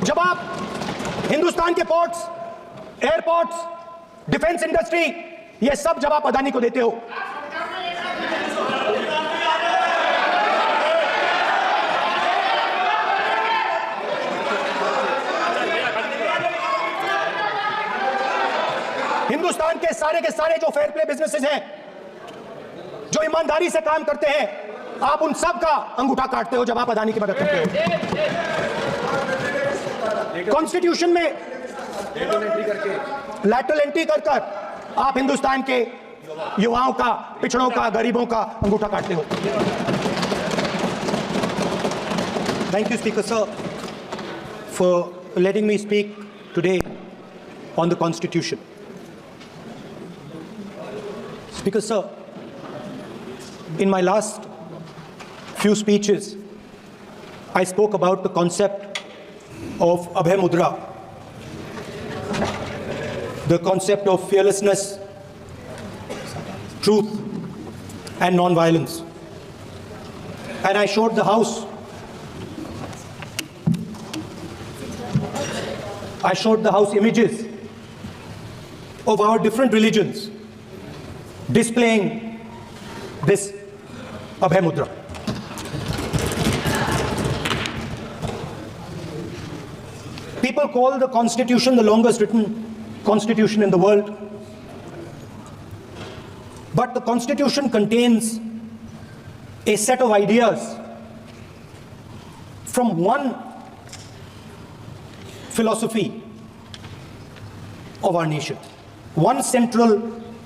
जब आप हिंदुस्तान के पोर्ट्स, एयरपोर्ट्स, डिफेंस इंडस्ट्री, ये सब जब आप अदानी को देते हो, हिंदुस्तान के सारे जो फेयर प्ले बिजनेसेस हैं, जो ईमानदारी से काम करते हैं, आप उन सब का अंगूठा काटते हो जब आप अदानी की मदद करते हो। कॉन्स्टिट्यूशन में लैटरल एंट्री कर आप हिंदुस्तान के युवाओं का, पिछड़ों का, गरीबों का अंगूठा काटते हो। Thank you, Speaker Sir, for letting me speak today on the Constitution. Speaker Sir, in my last few speeches, I spoke about the concept of Abhay Mudra, the concept of fearlessness, truth, and non-violence. And I showed the House, images of our different religions displaying this Abhay Mudra. People call the Constitution the longest written constitution in the world. But the Constitution contains a set of ideas from one philosophy of our nation, one central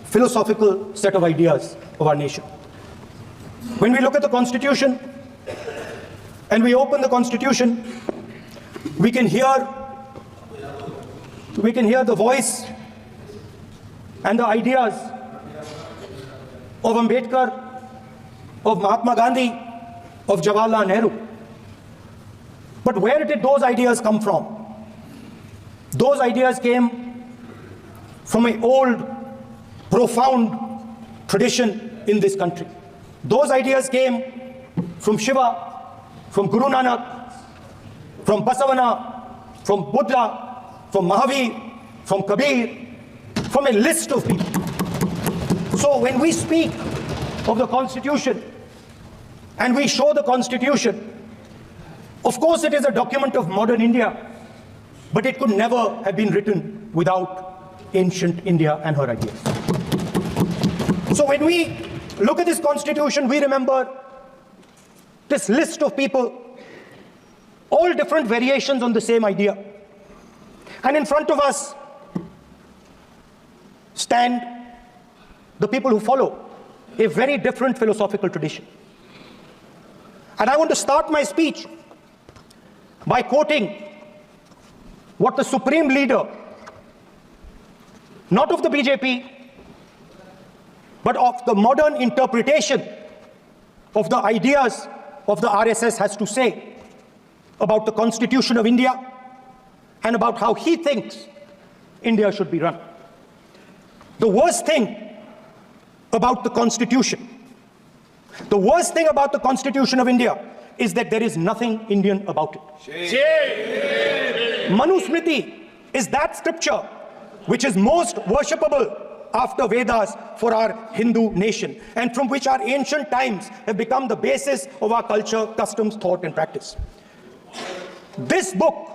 philosophical set of ideas of our nation. When we look at the Constitution and we open the Constitution, we can hear the voice and the ideas of Ambedkar, of Mahatma Gandhi, of Jawaharlal Nehru. But where did those ideas come from? Those ideas came from an old, profound tradition in this country. Those ideas came from Shiva, from Guru Nanak, from Basavana, from Buddha, from Mahavir, from Kabir, from a list of people. So when we speak of the Constitution and we show the Constitution, of course it is a document of modern India, but it could never have been written without ancient India and her ideas. So when we look at this Constitution, we remember this list of people, all different variations on the same idea. And in front of us stand the people who follow a very different philosophical tradition. And I want to start my speech by quoting what the supreme leader, not of the BJP, but of the modern interpretation of the ideas of the RSS has to say about the Constitution of India and about how he thinks India should be run. The worst thing about the Constitution, the worst thing about the Constitution of India is that there is nothing Indian about it. Manusmriti is that scripture which is most worshipable after Vedas for our Hindu nation, and from which our ancient times have become the basis of our culture, customs, thought, and practice. This book,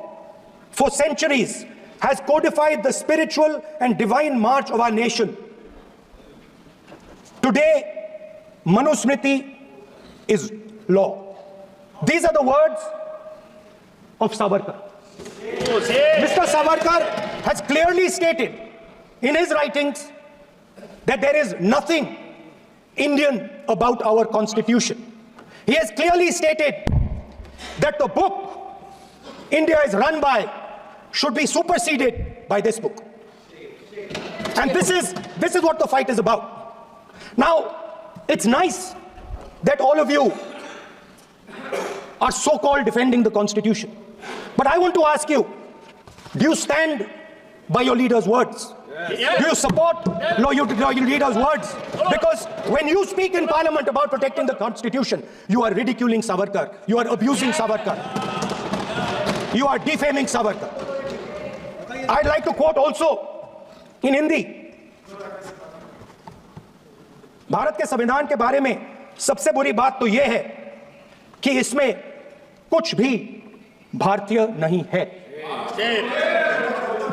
for centuries, has codified the spiritual and divine march of our nation. Today, Manusmriti is law. These are the words of Savarkar. Mr. Savarkar has clearly stated in his writings that there is nothing Indian about our Constitution. He has clearly stated that the book India is run by should be superseded by this book. And this is what the fight is about. Now, it's nice that all of you are so-called defending the Constitution. But I want to ask you, do you stand by your leader's words? Yes. Do you support your leader's words? Because when you speak in Parliament about protecting the Constitution, you are ridiculing Savarkar. You are abusing Savarkar. You are defaming Savarkar. I'd like to quote also in Hindi. Bharat के संविधान के बारे में सबसे बुरी बात तो यह है कि इसमें कुछ भी भारतीय नहीं है।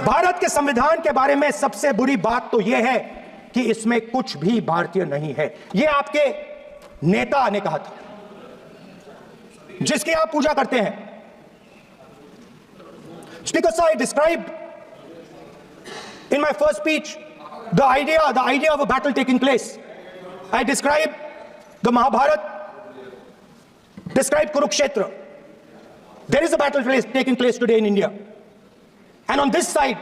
भारत के संविधान के बारे में सबसे बुरी बात तो यह है कि इसमें कुछ भी भारतीय नहीं है। यह आपके नेता ने कहा था, जिसकी आप पूजा करते हैं। Speaker sir, I described in my first speech the idea of a battle taking place. I described the Mahabharata, described Kurukshetra. There is a battle taking place today in India. And on this side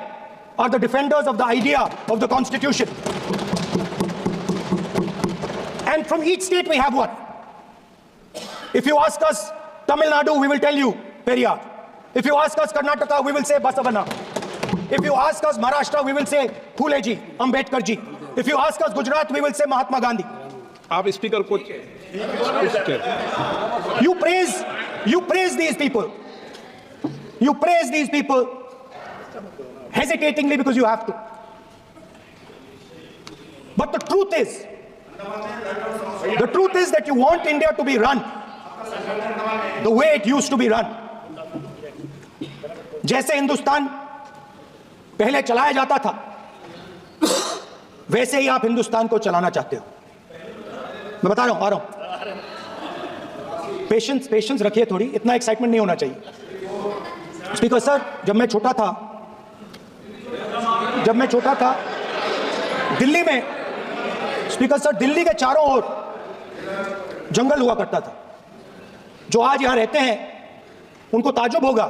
are the defenders of the idea of the Constitution. And from each state we have one. If you ask us Tamil Nadu, we will tell you Periyar. If you ask us Karnataka, we will say Basavana. If you ask us Maharashtra, we will say Phule ji, Ambedkar ji. If you ask us Gujarat, we will say Mahatma Gandhi. आप speaker को You praise these people. You praise these people hesitatingly because you have to. But the truth is that you want India to be run the way it used to be run. जैसे हिंदुस्तान पहले चलाया जाता था, वैसे ही आप हिंदुस्तान को चलाना चाहते हो। मैं बता रहा हूं, आ रहा हूं। पेशेंस रखिए थोड़ी, इतना एक्साइटमेंट नहीं होना चाहिए। स्पीकर सर, जब मैं छोटा था दिल्ली में, स्पीकर सर, दिल्ली के चारों ओर जंगल हुआ करता था। जो आज यहां रहते हैं उनको ताज्जुब होगा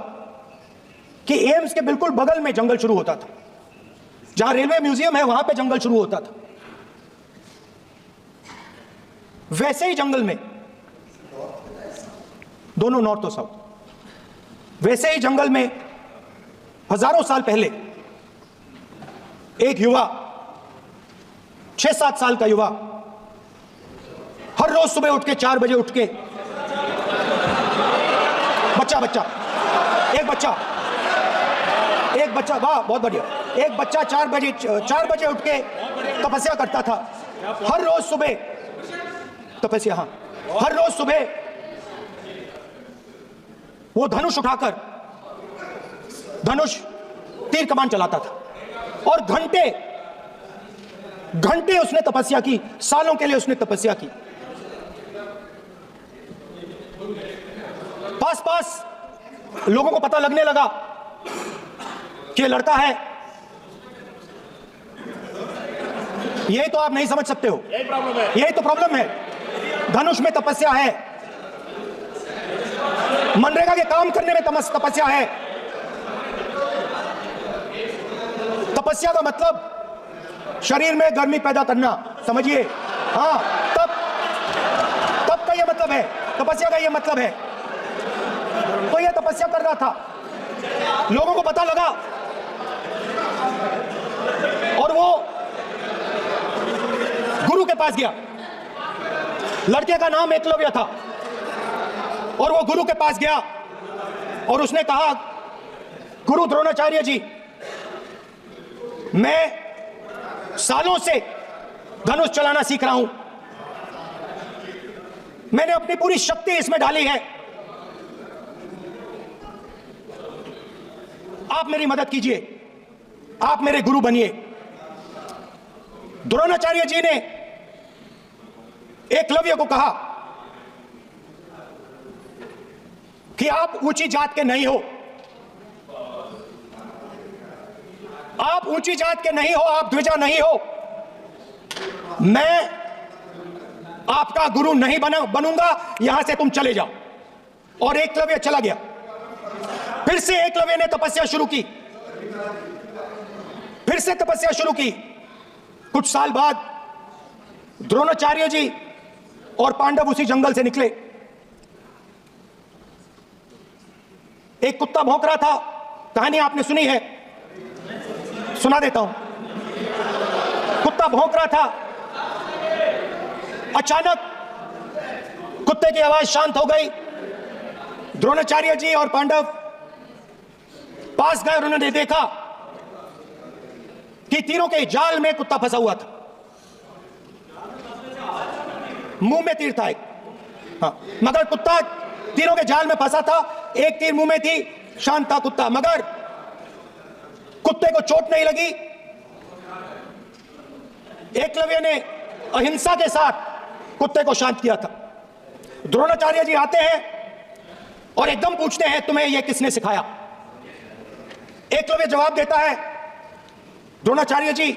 कि एम्स के बिल्कुल बगल में जंगल शुरू होता था। जहां रेलवे म्यूजियम है वहां पे जंगल शुरू होता था। वैसे ही जंगल में, दोनों नॉर्थ और साउथ, वैसे ही जंगल में हजारों साल पहले एक युवा, 6-7 साल का युवा, हर रोज सुबह उठ के 4 बजे उठ के एक बच्चा, वाह बहुत बढ़िया, एक बच्चा 4 बजे उठ के तपस्या करता था। हर रोज सुबह तपस्या, हाँ, हर रोज सुबह वो धनुष उठाकर तीर कमान चलाता था और घंटे उसने तपस्या की, सालों के लिए उसने तपस्या की। पास लोगों को पता लगने लगा कि लड़का है। यही तो आप नहीं समझ सकते हो, यही तो प्रॉब्लम है। धनुष में तपस्या है, मनरेगा के काम करने में तपस्या है। तपस्या का मतलब शरीर में गर्मी पैदा करना, समझिए। हाँ, तब का यह मतलब है, तपस्या का यह मतलब है। तो यह तपस्या कर रहा था, लोगों को पता लगा और वो गुरु के पास गया। लड़के का नाम एकलव्य था और वो गुरु के पास गया और उसने कहा, गुरु द्रोणाचार्य जी, मैं सालों से धनुष चलाना सीख रहा हूं, मैंने अपनी पूरी शक्ति इसमें डाली है, आप मेरी मदद कीजिए, आप मेरे गुरु बनिए। द्रोणाचार्य जी ने एकलव्य को कहा कि आप ऊंची जात के नहीं हो, आप ऊंची जात के नहीं हो, आप द्विजा नहीं हो, मैं आपका गुरु नहीं बनूंगा, यहां से तुम चले जाओ। और एकलव्य चला गया। फिर से एकलव्य ने तपस्या शुरू की, फिर से तपस्या शुरू की। कुछ साल बाद द्रोणाचार्य जी और पांडव उसी जंगल से निकले। एक कुत्ता भौंक रहा था, कहानी आपने सुनी है, सुना देता हूं। कुत्ता भौंक रहा था, अचानक कुत्ते की आवाज शांत हो गई। द्रोणाचार्य जी और पांडव पास गए और उन्होंने देखा कि तीरों के जाल में कुत्ता फंसा हुआ था, मुंह में तीर था एक, हाँ, मगर कुत्ता तीरों के जाल में फंसा था, एक तीर मुंह में थी, शांत था कुत्ता, मगर कुत्ते को चोट नहीं लगी। एकलव्य ने अहिंसा के साथ कुत्ते को शांत किया था। द्रोणाचार्य जी आते हैं और एकदम पूछते हैं, तुम्हें यह किसने सिखाया? एकलव्य जवाब देता है, द्रोणाचार्य जी,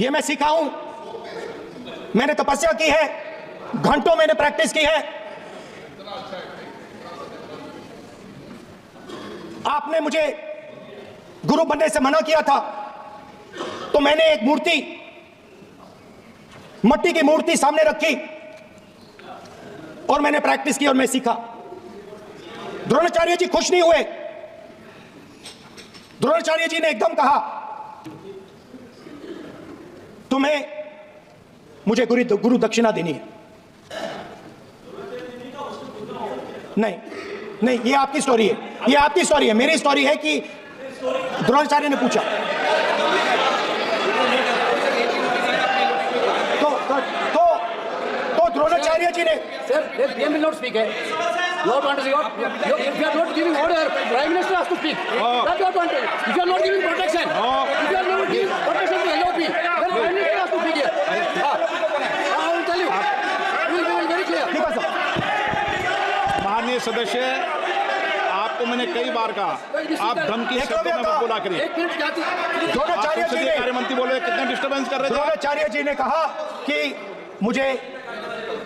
यह मैं सीखा हूं, मैंने तपस्या की है, घंटों मैंने प्रैक्टिस की है। आपने मुझे गुरु बनने से मना किया था, तो मैंने एक मूर्ति, मट्टी की मूर्ति सामने रखी और मैंने प्रैक्टिस की और मैं सीखा। द्रोणाचार्य जी खुश नहीं हुए। द्रोणाचार्य जी ने एकदम कहा, तुम्हें मुझे गुरु दक्षिणा देनी है। नहीं नहीं, ये आपकी स्टोरी है, ये आपकी स्टोरी है। मेरी स्टोरी है कि द्रोणाचार्य ने पूछा तो द्रोणाचार्य जी ने, sir, PM will not speak. Lord wants you. If you are not giving order, Prime Minister has to speak. That's what want. If you are not giving protection, if you are not giving protection to LOP, then Prime Minister has to speak here. I will tell you. We will be very clear. माननीय सदस्य, आपको मैंने कई बार कहा, आप धमकी शब्दों में मत बोला करिए। द्रोणाचार्य जी ने, कार्य मंत्री बोले कितने डिस्टर्बेंस कर रहे थे। द्रोणाचार्य जी ने कहा कि मुझे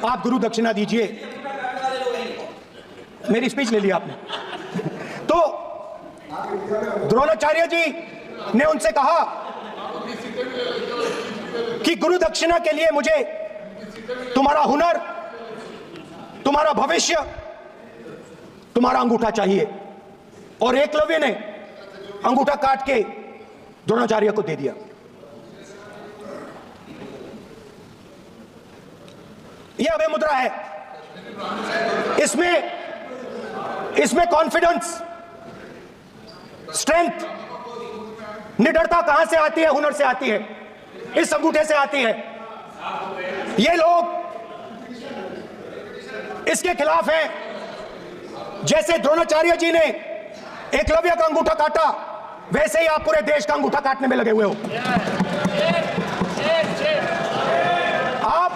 आप गुरु दक्षिणा दीजिए। मेरी स्पीच ले ली आपने। तो द्रोणाचार्य जी ने उनसे कहा कि गुरु दक्षिणा के लिए मुझे तुम्हारा हुनर, तुम्हारा भविष्य, तुम्हारा अंगूठा चाहिए। और एकलव्य ने अंगूठा काट के द्रोणाचार्य को दे दिया। यह अभय मुद्रा है। इसमें कॉन्फिडेंस, स्ट्रेंथ, निडरता कहां से आती है? हुनर से आती है, इस अंगूठे से आती है। ये लोग इसके खिलाफ हैं। जैसे द्रोणाचार्य जी ने एकलव्य का अंगूठा काटा, वैसे ही आप पूरे देश का अंगूठा काटने में लगे हुए हो। आप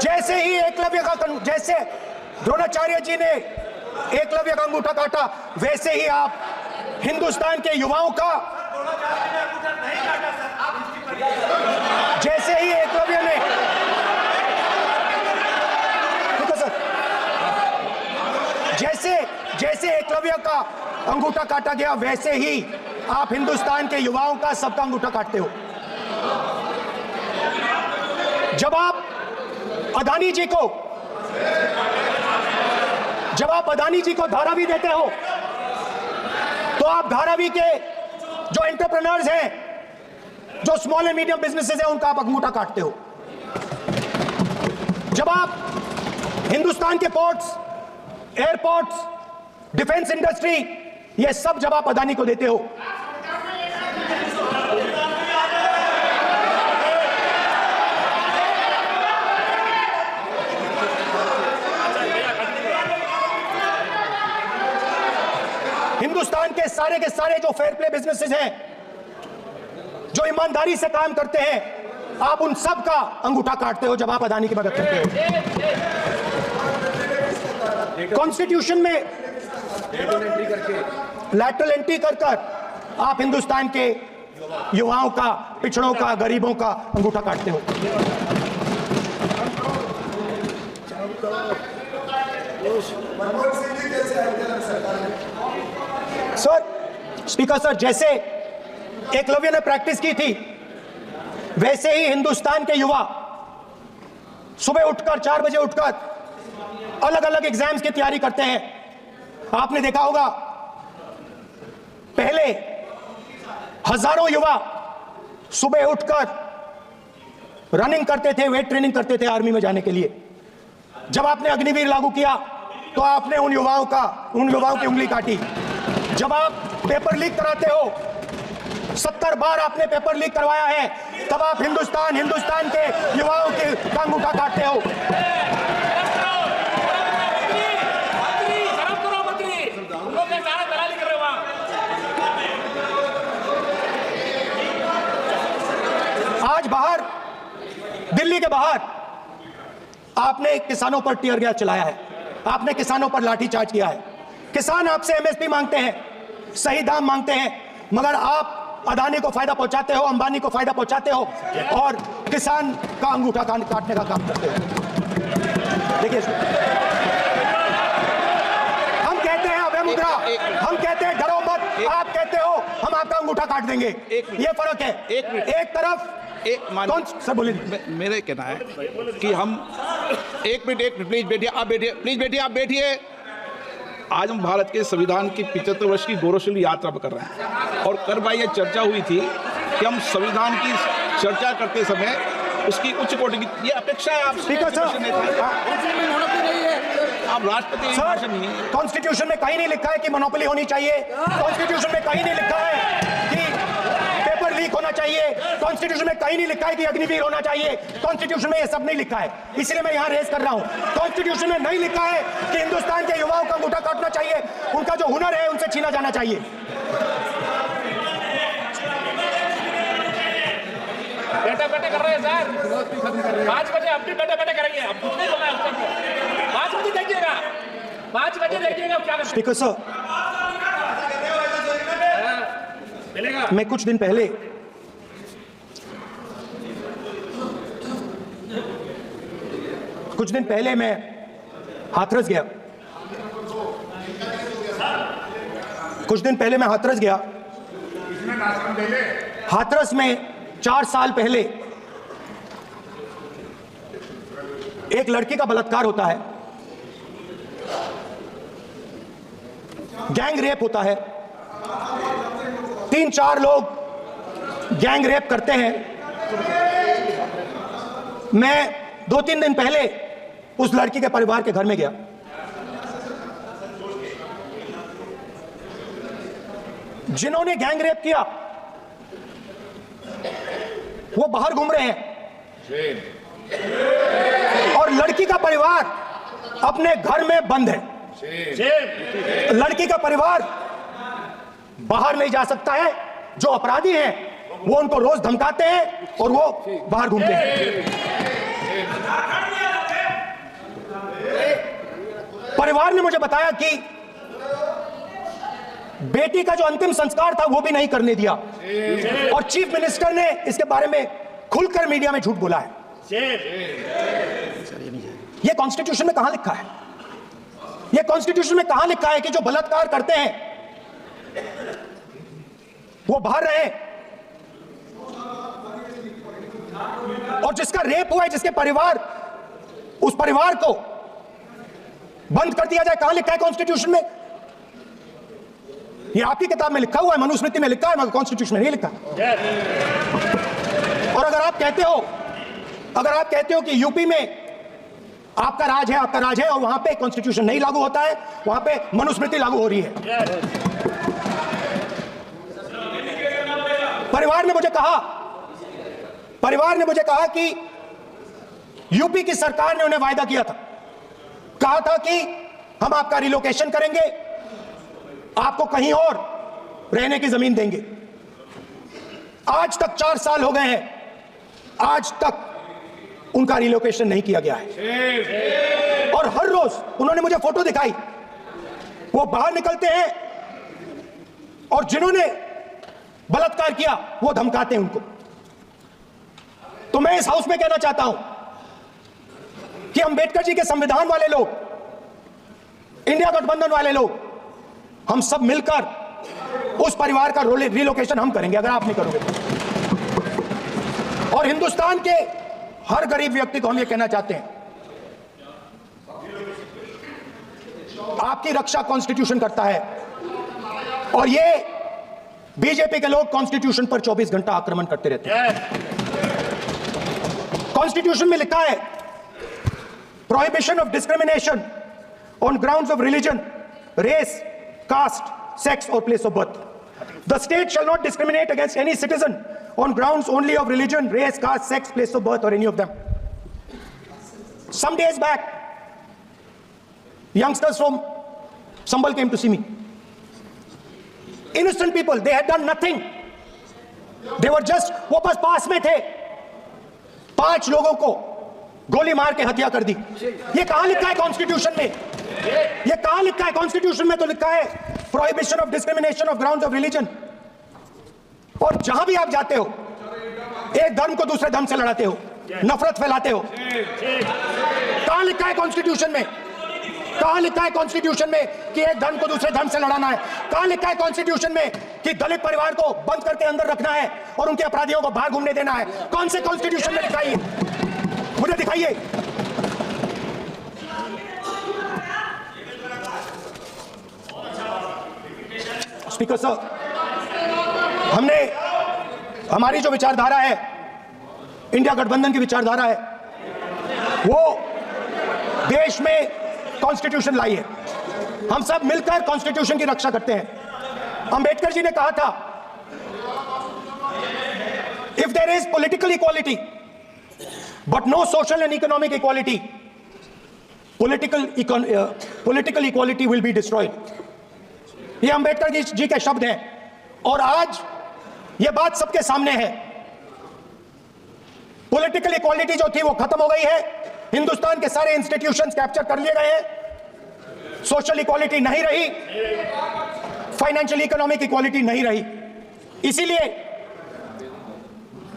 जैसे ही एकलव्य का, जैसे द्रोणाचार्य जी ने एकलव्य का अंगूठा काटा, वैसे ही आप हिंदुस्तान के युवाओं का, जैसे ही एकलव्य ने, जैसे एकलव्य का अंगूठा काटा गया, वैसे ही आप हिंदुस्तान के युवाओं का, सबका अंगूठा काटते हो। जब आप अदानी जी को धारावी देते हो, तो आप धारावी के जो एंटरप्रेन्योर्स हैं, जो स्मॉल एंड मीडियम बिजनेसेस हैं, उनका आप अंगूठा काटते हो। जब आप हिंदुस्तान के पोर्ट्स, एयरपोर्ट्स, डिफेंस इंडस्ट्री, ये सब जब आप अदानी को देते हो, हिंदुस्तान के सारे जो फेयर प्ले बिजनेसेस हैं, जो ईमानदारी से काम करते हैं, आप उन सब का अंगूठा काटते हो जब आप अदानी की मदद करते हो। कॉन्स्टिट्यूशन में लैटरल एंट्री कर आप हिंदुस्तान के युवाओं का, पिछड़ों का, गरीबों का अंगूठा काटते हो। सर, स्पीकर सर, जैसे एकलव्य ने प्रैक्टिस की थी, वैसे ही हिंदुस्तान के युवा सुबह उठकर 4 बजे उठकर अलग अलग एग्जाम्स की तैयारी करते हैं। आपने देखा होगा, पहले हजारों युवा सुबह उठकर रनिंग करते थे, वेट ट्रेनिंग करते थे आर्मी में जाने के लिए। जब आपने अग्निवीर लागू किया, तो आपने उन युवाओं की उंगली काटी। जब आप पेपर लीक कराते हो, 70 बार आपने पेपर लीक करवाया है, तब आप हिंदुस्तान के युवाओं के टांग उठा काटते हो। आज बाहर, दिल्ली के बाहर आपने किसानों पर टीयर गैस चलाया है, आपने किसानों पर लाठीचार्ज किया है। किसान आपसे एमएसपी मांगते हैं, सही दाम मांगते हैं, मगर आप अदानी को फायदा पहुंचाते हो, अंबानी को फायदा पहुंचाते हो और किसान का अंगूठा काटने का काम करते हो। देखिए, हम कहते हैं अभय मुद्रा, हम कहते हैं डरो मत, आप कहते हो हम आपका अंगूठा काट देंगे। ये फर्क है। एक तरफ कौन सर बोलिए। मेरे कहना है कि हम एक मिनट प्लीज बैठिए, आप बैठिए, प्लीज बैठिए, आप बैठिए। आज हम भारत के संविधान की 75 वर्ष की गौरवशाली यात्रा पर कर रहे हैं और कल भाई ये चर्चा हुई थी कि हम संविधान की चर्चा करते समय उसकी उच्च कोटि की ये अपेक्षा है। आप स्पीकर सर, आप राष्ट्रपति भाषण नहीं है। कॉन्स्टिट्यूशन में कहीं नहीं लिखा है कि मोनोपोली होनी चाहिए, कॉन्स्टिट्यूशन में कहीं नहीं लिखा है कि पेपर लीक होना चाहिए, कॉन्स्टिट्यूशन में कहीं नहीं लिखा है कि अग्निवीर होना चाहिए, कॉन्स्टिट्यूशन में ये सब नहीं लिखा है। इसलिए मैं यहां रेस कर रहा हूं। कॉन्स्टिट्यूशन में नहीं लिखा है कि हिंदुस्तान के युवाओं का अंगूठा काटना चाहिए, उनका जो हुनर है उनसे छीना जाना चाहिए। बेटा कर रहे हैं सर, 5 बजे अपनी बेटा करेंगे, अब कुछ नहीं बोलना है उसको। 5 बजे देखिएगा, 5 बजे देखिएगा क्या करते स्पीकर सर, मिलेगा। मैं कुछ दिन पहले मैं हाथरस गया। हाथरस में 4 साल पहले एक लड़की का बलात्कार होता है, गैंग रेप होता है, 3-4 लोग गैंग रेप करते हैं। मैं 2-3 दिन पहले उस लड़की के परिवार के घर में गया। जिन्होंने गैंग रेप किया वो बाहर घूम रहे हैं और लड़की का परिवार अपने घर में बंद है। लड़की का परिवार बाहर नहीं जा सकता है। जो अपराधी हैं वो उनको रोज धमकाते हैं और वो बाहर घूमते हैं। परिवार ने मुझे बताया कि बेटी का जो अंतिम संस्कार था वो भी नहीं करने दिया और चीफ मिनिस्टर ने इसके बारे में खुलकर मीडिया में झूठ बोला है। ये कॉन्स्टिट्यूशन में कहां लिखा है? ये कॉन्स्टिट्यूशन में कहां लिखा है कि जो बलात्कार करते हैं वो बाहर रहे और जिसका रेप हुआ है, जिसके परिवार, उस परिवार को बंद कर दिया जाए? कहां लिखा है कॉन्स्टिट्यूशन में? ये आपकी किताब में लिखा हुआ है, मनुस्मृति में लिखा है, मगर कॉन्स्टिट्यूशन में नहीं लिखा। और अगर आप कहते हो कि यूपी में आपका राज है और वहां पे कॉन्स्टिट्यूशन नहीं लागू होता है, वहां पे मनुस्मृति लागू हो रही है। परिवार ने मुझे कहा कि यूपी की सरकार ने उन्हें वायदा किया था, कहा था कि हम आपका रिलोकेशन करेंगे, आपको कहीं और रहने की जमीन देंगे। आज तक 4 साल हो गए हैं, आज तक उनका रिलोकेशन नहीं किया गया है। और हर रोज उन्होंने मुझे फोटो दिखाई, वो बाहर निकलते हैं और जिन्होंने बलात्कार किया वो धमकाते हैं उनको। तो मैं इस हाउस में कहना चाहता हूं कि अंबेडकर जी के संविधान वाले लोग, इंडिया गठबंधन वाले लोग, हम सब मिलकर उस परिवार का रिलोकेशन हम करेंगे अगर आप नहीं करोगे तो। और हिंदुस्तान के हर गरीब व्यक्ति को हम ये कहना चाहते हैं, आपकी रक्षा कॉन्स्टिट्यूशन करता है और ये बीजेपी के लोग कॉन्स्टिट्यूशन पर 24 घंटा आक्रमण करते रहते हैं। कॉन्स्टिट्यूशन में लिखा है prohibition of discrimination on grounds of religion, race, caste sex, or place of birth. The state shall not discriminate against any citizen on grounds only of religion, race, caste, sex, place of birth, or any of them. Some days back, youngsters from Sambal came to see me. Innocent people, they had done nothing. They were just, वो बस पास में थे, 5 लोगों को गोली मार के हत्या कर दी। ये कहां लिखा है कॉन्स्टिट्यूशन में? ये कहां लिखा है कॉन्स्टिट्यूशन में? तो लिखा है prohibition of discrimination of grounds of religion. और जहां भी आप जाते हो, एक धर्म को दूसरे धर्म से लड़ाते हो, नफरत फैलाते हो। कहां लिखा है कॉन्स्टिट्यूशन में? कहां लिखा है कॉन्स्टिट्यूशन में कि एक धर्म को दूसरे धर्म से लड़ाना है? कहां लिखा है कॉन्स्टिट्यूशन में कि दलित परिवार को बंद करके अंदर रखना है और उनके अपराधियों को बाहर घूमने देना है? कौन से कॉन्स्टिट्यूशन में लिखा है? मुझे दिखाइए। स्पीकर साहब, हमने, हमारी जो विचारधारा है, इंडिया गठबंधन की विचारधारा है, वो देश में कॉन्स्टिट्यूशन लाई है। हम सब मिलकर कॉन्स्टिट्यूशन की रक्षा करते हैं। अंबेडकर जी ने कहा था, if there is political equality but no social and economic equality, political equality will be destroyed. ये अंबेडकर जी के शब्द हैं और आज ये बात सबके सामने है। पॉलिटिकल इक्वालिटी जो थी वो खत्म हो गई है। हिंदुस्तान के सारे इंस्टीट्यूशंस कैप्चर कर लिए गए हैं। सोशल इक्वालिटी नहीं रही, फाइनेंशियल इकोनॉमिक इक्वालिटी नहीं रही। इसीलिए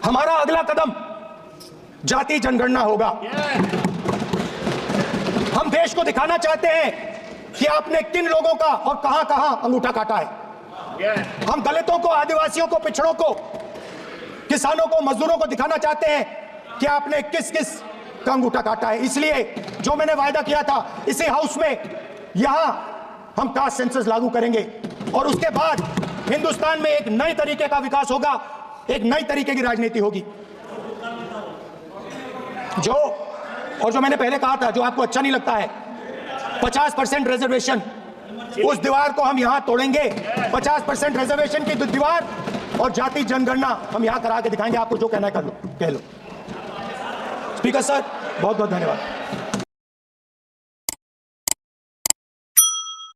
हमारा अगला कदम जाति जनगणना होगा। हम देश को दिखाना चाहते हैं कि आपने किन लोगों का और कहां कहां अंगूठा काटा है। हम दलितों को, आदिवासियों को, पिछड़ों को, किसानों को, मजदूरों को दिखाना चाहते हैं कि आपने किस किस का अंगूठा काटा है। इसलिए जो मैंने वायदा किया था, इसी हाउस में यहां हम कास्ट सेंसस लागू करेंगे और उसके बाद हिंदुस्तान में एक नए तरीके का विकास होगा, एक नई तरीके की राजनीति होगी। जो मैंने पहले कहा था, जो आपको अच्छा नहीं लगता है, 50% रिजर्वेशन, उस दीवार को हम यहां तोड़ेंगे। 50% रिजर्वेशन की दीवार और जाति जनगणना हम यहां करा के दिखाएंगे। आपको जो कहना है कर लो, कह लो। स्पीकर सर, बहुत बहुत धन्यवाद।